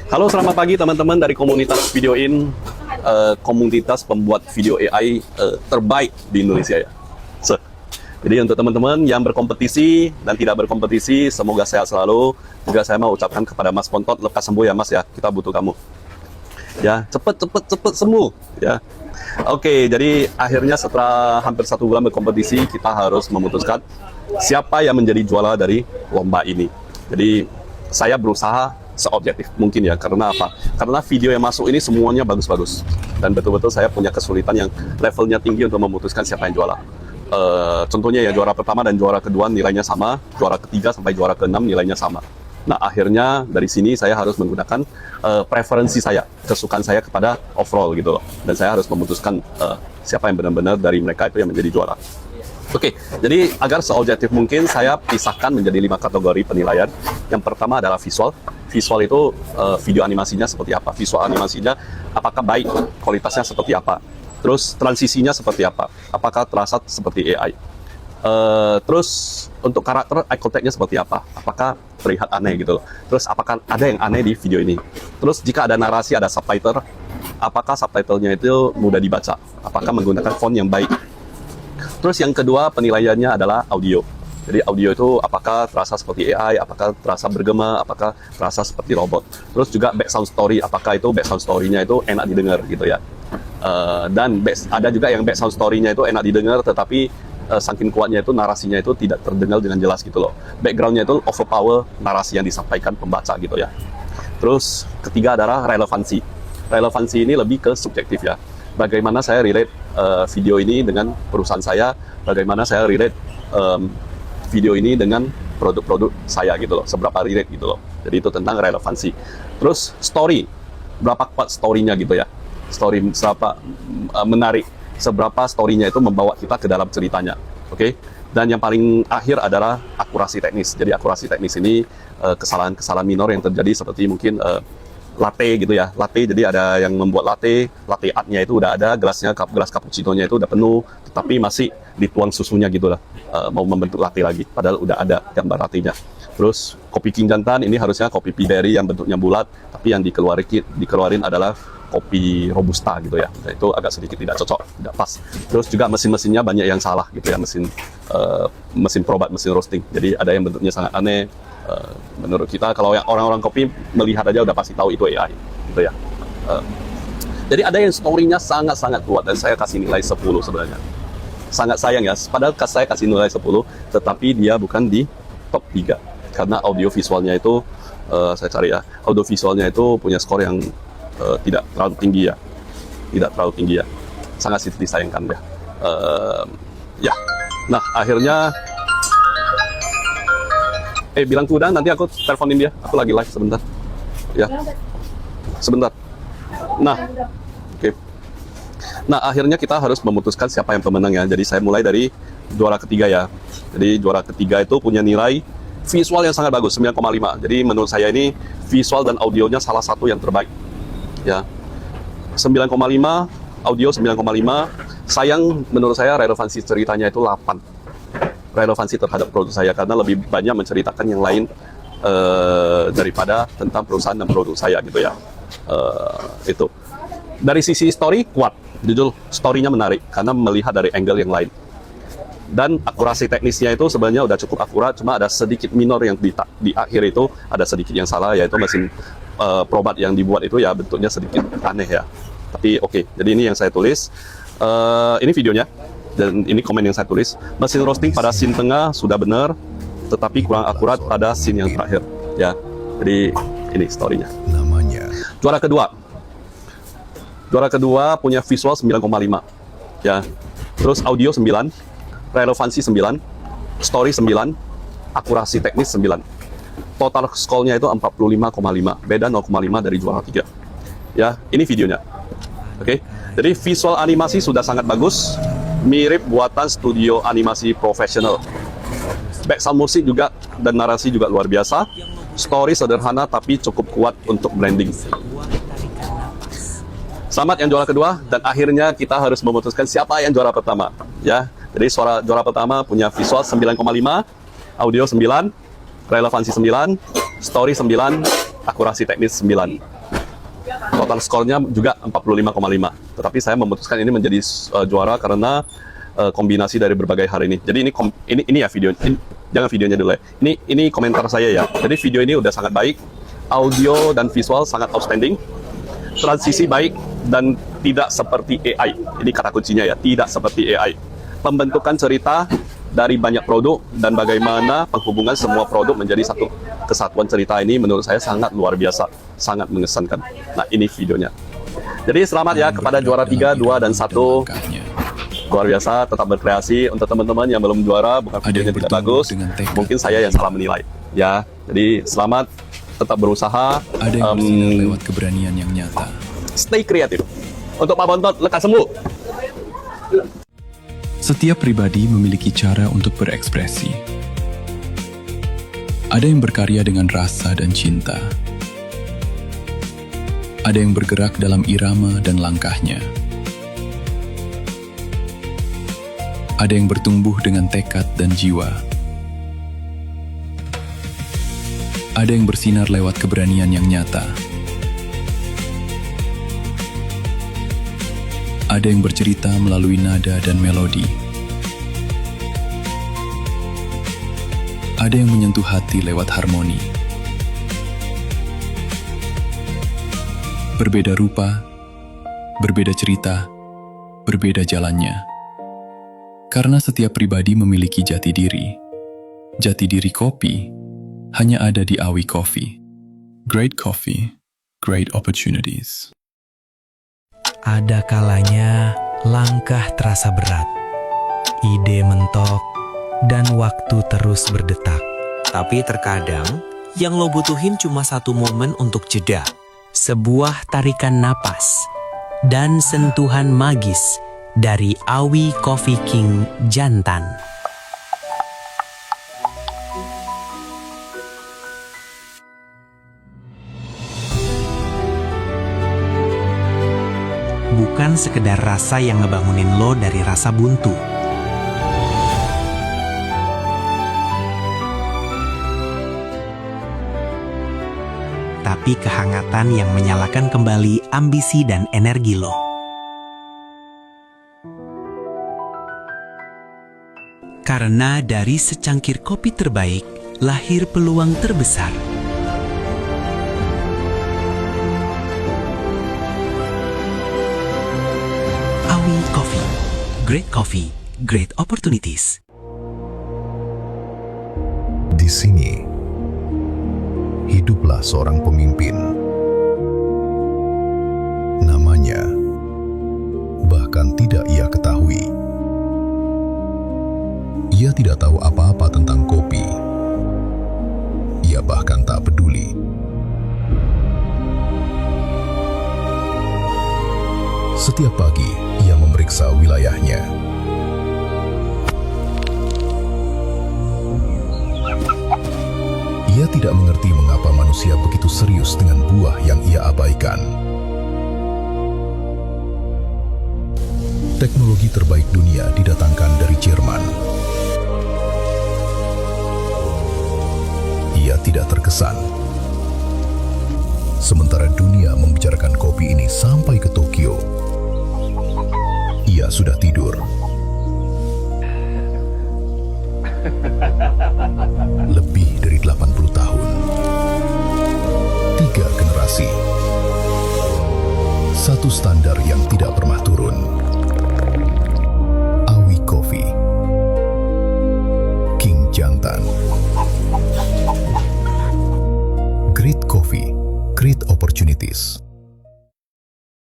Halo, selamat pagi teman-teman dari komunitas Videoin, komunitas pembuat video AI terbaik di Indonesia ya. Jadi untuk teman-teman yang berkompetisi dan tidak berkompetisi, semoga sehat selalu. Juga saya mau ucapkan kepada Mas Pontot, lekas sembuh ya Mas ya, kita butuh kamu. Ya, cepet sembuh ya. Oke, jadi akhirnya setelah hampir 1 bulan berkompetisi, kita harus memutuskan siapa yang menjadi juara dari lomba ini. Jadi saya berusaha seobjektif mungkin ya. Karena apa? Karena video yang masuk ini semuanya bagus-bagus. Dan betul-betul saya punya kesulitan yang levelnya tinggi untuk memutuskan siapa yang juara. Contohnya ya, juara pertama dan juara kedua nilainya sama, juara ketiga sampai juara ke-6 nilainya sama. Nah, akhirnya dari sini saya harus menggunakan preferensi saya, kesukaan saya kepada overall gitu loh. Dan saya harus memutuskan siapa yang benar-benar dari mereka itu yang menjadi juara. Oke, jadi agar seobjektif mungkin saya pisahkan menjadi 5 kategori penilaian. Yang pertama adalah visual. Visual itu video animasinya seperti apa, visual animasinya apakah baik, kualitasnya seperti apa. Terus transisinya seperti apa, apakah terasa seperti AI. Terus untuk karakter, eye contact-nya seperti apa, apakah terlihat aneh gitu loh. Terus apakah ada yang aneh di video ini. Terus jika ada narasi, ada subtitle, apakah subtitlenya itu mudah dibaca, apakah menggunakan font yang baik. Terus yang kedua penilaiannya adalah audio. Jadi audio itu apakah terasa seperti AI, apakah terasa bergema, apakah terasa seperti robot. Terus juga background story, apakah itu background story-nya itu enak didengar gitu ya. Dan ada juga yang background story-nya itu enak didengar, tetapi saking kuatnya itu narasinya itu tidak terdengar dengan jelas gitu loh. Background-nya itu overpower narasi yang disampaikan pembaca gitu ya. Terus ketiga adalah relevansi. Relevansi ini lebih ke subjektif ya. Bagaimana saya relate video ini dengan perusahaan saya, bagaimana saya relate video ini dengan produk-produk saya gitu loh, seberapa relate gitu loh. Jadi itu tentang relevansi. Terus story, berapa kuat story-nya gitu ya. Story seberapa menarik, seberapa story-nya itu membawa kita ke dalam ceritanya. Oke? Dan yang paling akhir adalah akurasi teknis. Jadi akurasi teknis ini kesalahan-kesalahan minor yang terjadi seperti mungkin latte gitu ya. Latte, jadi ada yang membuat latte art-nya itu udah ada, gelas cappuccino-nya itu udah penuh, tetapi masih dituang susunya gitu lah. Mau membentuk latte lagi, padahal udah ada gambar latte-nya. Terus kopi king jantan ini harusnya kopi Pideri yang bentuknya bulat, tapi yang dikeluarin adalah kopi robusta gitu ya. Nah, itu agak sedikit tidak cocok, tidak pas. Terus juga mesin-mesinnya banyak yang salah gitu ya, mesin probat, mesin roasting. Jadi ada yang bentuknya sangat aneh. Menurut kita kalau yang orang-orang kopi melihat aja udah pasti tahu itu AI gitu ya. Jadi ada yang story-nya sangat-sangat kuat dan saya kasih nilai 10 sebenarnya. Sangat sayang ya, padahal saya kasih nilai 10, tetapi dia bukan di top 3 karena audio visualnya itu saya cari ya, audio visualnya itu punya skor yang tidak terlalu tinggi ya, sangat disayangkan ya. Ya, nah akhirnya bilang ke udah, nanti aku teleponin dia, aku lagi live sebentar ya, sebentar. Nah, oke. Nah, akhirnya kita harus memutuskan siapa yang pemenang ya. Jadi saya mulai dari juara ketiga ya. Jadi juara ketiga itu punya nilai visual yang sangat bagus, 9,5. Jadi menurut saya ini visual dan audionya salah satu yang terbaik ya. 9,5, audio 9,5. Sayang menurut saya relevansi ceritanya itu 8. Relevansi terhadap produk saya karena lebih banyak menceritakan yang lain daripada tentang perusahaan dan produk saya gitu ya. Itu dari sisi story kuat, judul story-nya menarik karena melihat dari angle yang lain. Dan akurasi teknisnya itu sebenarnya udah cukup akurat, cuma ada sedikit minor yang di akhir itu ada sedikit yang salah, yaitu mesin probat yang dibuat itu ya bentuknya sedikit aneh ya. Tapi oke, jadi ini yang saya tulis. Ini videonya dan ini komen yang saya tulis. Mesin roasting pada scene tengah sudah benar, tetapi kurang akurat pada scene yang terakhir ya. Jadi ini story-nya. Juara kedua punya visual 9,5 ya. Terus audio 9, relevansi 9, story 9, akurasi teknis 9. Total score-nya itu 45,5, beda 0,5 dari juara 3 ya. Ini videonya. Oke. Jadi visual animasi sudah sangat bagus, mirip buatan studio animasi profesional. Background musik juga dan narasi juga luar biasa. Story sederhana tapi cukup kuat untuk branding. Selamat yang juara kedua, dan akhirnya kita harus memutuskan siapa yang juara pertama ya. Jadi juara pertama punya visual 9,5, audio 9, relevansi 9, story 9, akurasi teknis 9. Total skornya juga 45,5. Tetapi saya memutuskan ini menjadi juara karena kombinasi dari berbagai hal ini. Jadi ini ya video. Jangan videonya dulu ya. Ini komentar saya ya. Jadi video ini udah sangat baik. Audio dan visual sangat outstanding. Transisi baik dan tidak seperti AI. Ini kata kuncinya ya, tidak seperti AI. Pembentukan cerita dari banyak produk dan bagaimana penghubungan semua produk menjadi satu kesatuan cerita ini menurut saya sangat luar biasa, sangat mengesankan. Nah, ini videonya. Jadi selamat ya kepada juara 3, 2, dan 1. Luar biasa, tetap berkreasi. Untuk teman-teman yang belum juara, bukan videonya tidak bagus, mungkin saya yang salah menilai. Ya, jadi selamat, tetap berusaha. Ada yang bersinar lewat keberanian yang nyata. Stay kreatif. Untuk Pak Bontot, lekas sembuh. Setiap pribadi memiliki cara untuk berekspresi. Ada yang berkarya dengan rasa dan cinta. Ada yang bergerak dalam irama dan langkahnya. Ada yang bertumbuh dengan tekad dan jiwa. Ada yang bersinar lewat keberanian yang nyata. Ada yang bercerita melalui nada dan melodi. Ada yang menyentuh hati lewat harmoni. Berbeda rupa, berbeda cerita, berbeda jalannya. Karena setiap pribadi memiliki jati diri. Jati diri kopi hanya ada di Awi Coffee. Great coffee, great opportunities. Ada kalanya langkah terasa berat, ide mentok, dan waktu terus berdetak. Tapi terkadang yang lo butuhin cuma satu momen untuk jeda. Sebuah tarikan napas dan sentuhan magis dari Awi Coffee King Jantan. Bukan sekedar rasa yang ngebangunin lo dari rasa buntu. Tapi kehangatan yang menyalakan kembali ambisi dan energi lo. Karena dari secangkir kopi terbaik, lahir peluang terbesar. Awi Coffee. Great coffee, great opportunities. Di sini, hiduplah seorang pemimpin. Namanya bahkan tidak ia ketahui. Ia tidak tahu apa-apa tentang kopi. Ia bahkan tak peduli. Setiap pagi, ia memeriksa wilayahnya. Ia tidak mengerti mengapa manusia begitu serius dengan buah yang ia abaikan. Teknologi terbaik dunia didatangkan dari Jerman. Ia tidak terkesan. Sementara dunia membicarakan kopi ini sampai ke Tokyo, ia sudah tidur. Lebih dari 80 tahun. 3 generasi. Satu standar yang tidak pernah turun. Awi Coffee. King Jantan. Great coffee, great opportunities.